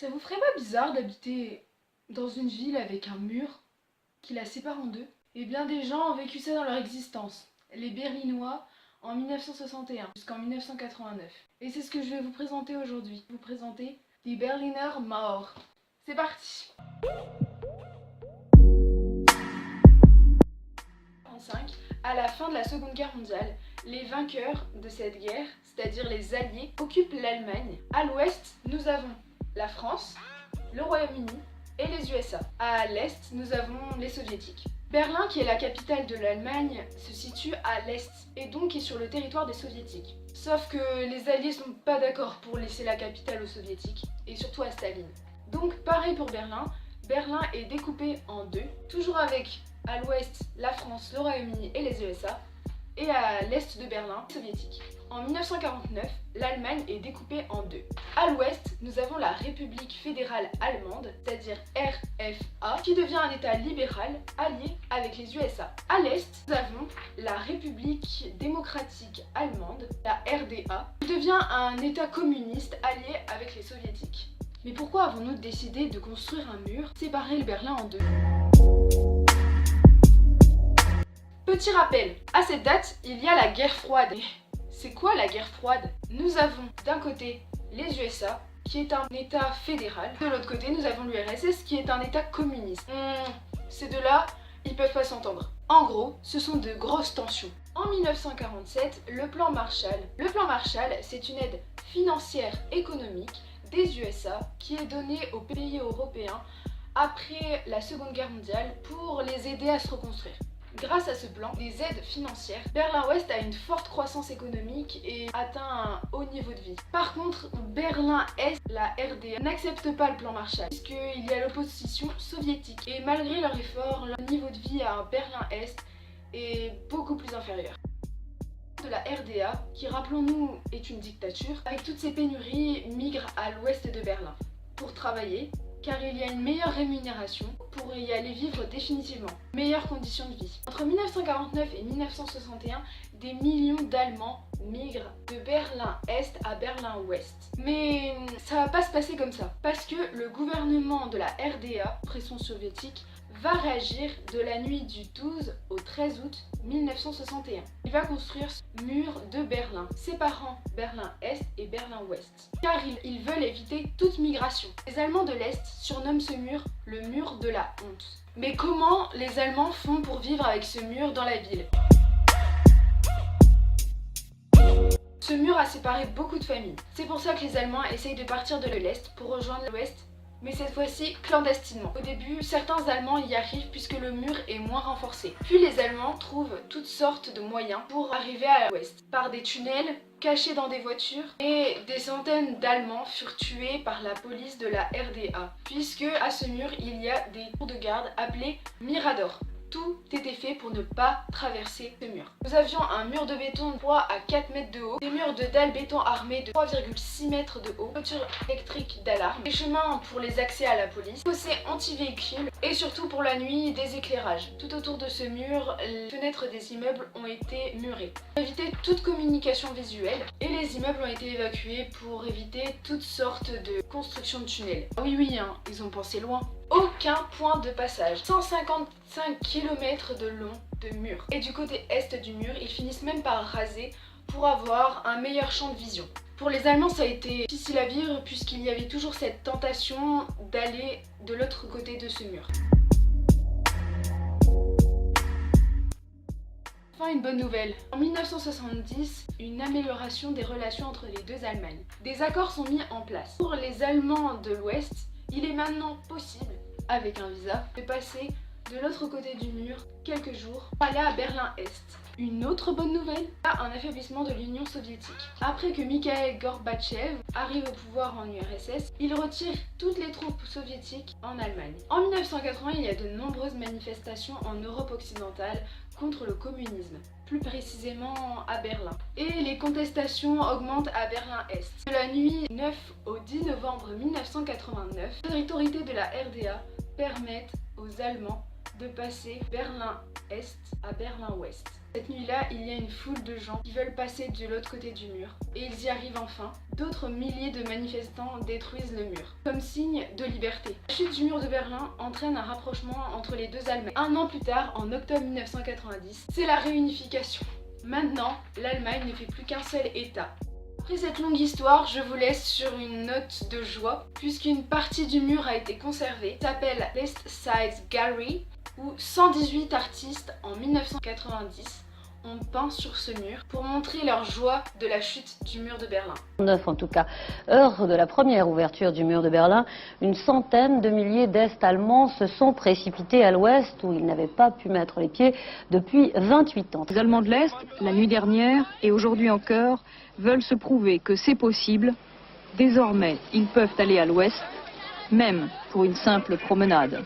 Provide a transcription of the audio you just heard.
Ça vous ferait pas bizarre d'habiter dans une ville avec un mur qui la sépare en deux? Eh bien, des gens ont vécu ça dans leur existence. Les Berlinois en 1961 jusqu'en 1989. Et c'est ce que je vais vous présenter aujourd'hui. Vous présenter die Berliner Mauer. C'est parti! À la fin de la Seconde Guerre mondiale, les vainqueurs de cette guerre, c'est-à-dire les Alliés, occupent l'Allemagne. À l'ouest, nous avons la France, le Royaume-Uni et les USA. À l'est, nous avons les Soviétiques. Berlin, qui est la capitale de l'Allemagne, se situe à l'est et donc est sur le territoire des Soviétiques. Sauf que les Alliés sont pas d'accord pour laisser la capitale aux Soviétiques, et surtout à Staline. Donc pareil pour Berlin, Berlin est découpé en deux, toujours avec à l'ouest la France, le Royaume-Uni et les USA, et à l'est de Berlin, les Soviétiques. En 1949, l'Allemagne est découpée en deux. À l'ouest, nous avons la République fédérale allemande, c'est-à-dire RFA, qui devient un État libéral allié avec les USA. À l'est, nous avons la République démocratique allemande, la RDA, qui devient un État communiste allié avec les Soviétiques. Mais pourquoi avons-nous décidé de construire un mur, séparer le Berlin en deux? Petit rappel, à cette date, il y a la guerre froide. C'est quoi la guerre froide? Nous avons d'un côté les USA, qui est un État fédéral. De l'autre côté, nous avons l'URSS, qui est un État communiste. Ces deux-là, ils peuvent pas s'entendre. En gros, ce sont de grosses tensions. En 1947, le plan Marshall. Le plan Marshall, c'est une aide financière économique des USA qui est donnée aux pays européens après la Seconde Guerre mondiale pour les aider à se reconstruire. Grâce à ce plan, des aides financières, Berlin-Ouest a une forte croissance économique et atteint un haut niveau de vie. Par contre, Berlin-Est, la RDA, n'accepte pas le plan Marshall puisqu'il y a l'opposition soviétique. Et malgré leur effort, leur niveau de vie à Berlin-Est est beaucoup plus inférieur. De la RDA, qui rappelons-nous est une dictature, avec toutes ses pénuries, migre à l'ouest de Berlin pour travailler, car il y a une meilleure rémunération pour y aller vivre définitivement. Meilleures conditions de vie. Entre 1949 et 1961, des millions d'Allemands migrent de Berlin-Est à Berlin-Ouest. Mais ça va pas se passer comme ça, parce que le gouvernement de la RDA, pression soviétique, va réagir de la nuit du 12 au 13 août 1961. Il va construire ce mur de Berlin, séparant Berlin-Est et Berlin-Ouest. Car ils veulent éviter toute migration. Les Allemands de l'Est surnomment ce mur le mur de la honte. Mais comment les Allemands font pour vivre avec ce mur dans la ville? Ce mur a séparé beaucoup de familles. C'est pour ça que les Allemands essayent de partir de l'Est pour rejoindre l'Ouest, mais cette fois-ci clandestinement. Au début, certains Allemands y arrivent puisque le mur est moins renforcé. Puis les Allemands trouvent toutes sortes de moyens pour arriver à l'ouest. Par des tunnels, cachés dans des voitures, et des centaines d'Allemands furent tués par la police de la RDA. Puisque à ce mur, il y a des tours de garde appelés Mirador. Tout était fait pour ne pas traverser ce mur. Nous avions un mur de béton de 3 à 4 mètres de haut, des murs de dalles béton armés de 3,6 mètres de haut, voitures électriques d'alarme, des chemins pour les accès à la police, fossés anti-véhicules et surtout pour la nuit des éclairages. Tout autour de ce mur, les fenêtres des immeubles ont été murées pour éviter toute communication visuelle et les immeubles ont été évacués pour éviter toutes sortes de constructions de tunnels. Oui, ils ont pensé loin. Aucun point de passage. 155 km de long de mur. Et du côté est du mur, ils finissent même par raser pour avoir un meilleur champ de vision. Pour les Allemands, ça a été difficile à vivre puisqu'il y avait toujours cette tentation d'aller de l'autre côté de ce mur. Enfin, une bonne nouvelle. En 1970, une amélioration des relations entre les deux Allemagnes. Des accords sont mis en place. Pour les Allemands de l'Ouest, il est maintenant possible, avec un visa, de passer de l'autre côté du mur quelques jours pour aller à Berlin-Est. Une autre bonne nouvelle, un affaiblissement de l'Union soviétique. Après que Mikhail Gorbatchev arrive au pouvoir en URSS, il retire toutes les troupes soviétiques en Allemagne. En 1980, il y a de nombreuses manifestations en Europe occidentale contre le communisme, plus précisément à Berlin. Et les contestations augmentent à Berlin-Est. De la nuit 9 au 10 novembre 1989, les autorités de la RDA permettent aux Allemands de passer Berlin-Est à Berlin-Ouest. Cette nuit-là, il y a une foule de gens qui veulent passer de l'autre côté du mur. Et ils y arrivent enfin. D'autres milliers de manifestants détruisent le mur, comme signe de liberté. La chute du mur de Berlin entraîne un rapprochement entre les deux Allemagnes. Un an plus tard, en octobre 1990, c'est la réunification. Maintenant, l'Allemagne ne fait plus qu'un seul État. Après cette longue histoire, je vous laisse sur une note de joie, puisqu'une partie du mur a été conservée. Ça s'appelle l'East Side Gallery, où 118 artistes en 1990 ont peint sur ce mur pour montrer leur joie de la chute du mur de Berlin. En tout cas, heure de la première ouverture du mur de Berlin, une centaine de milliers d'Est-Allemands se sont précipités à l'Ouest où ils n'avaient pas pu mettre les pieds depuis 28 ans. Les Allemands de l'Est, la nuit dernière et aujourd'hui encore, veulent se prouver que c'est possible. Désormais, ils peuvent aller à l'Ouest, même pour une simple promenade.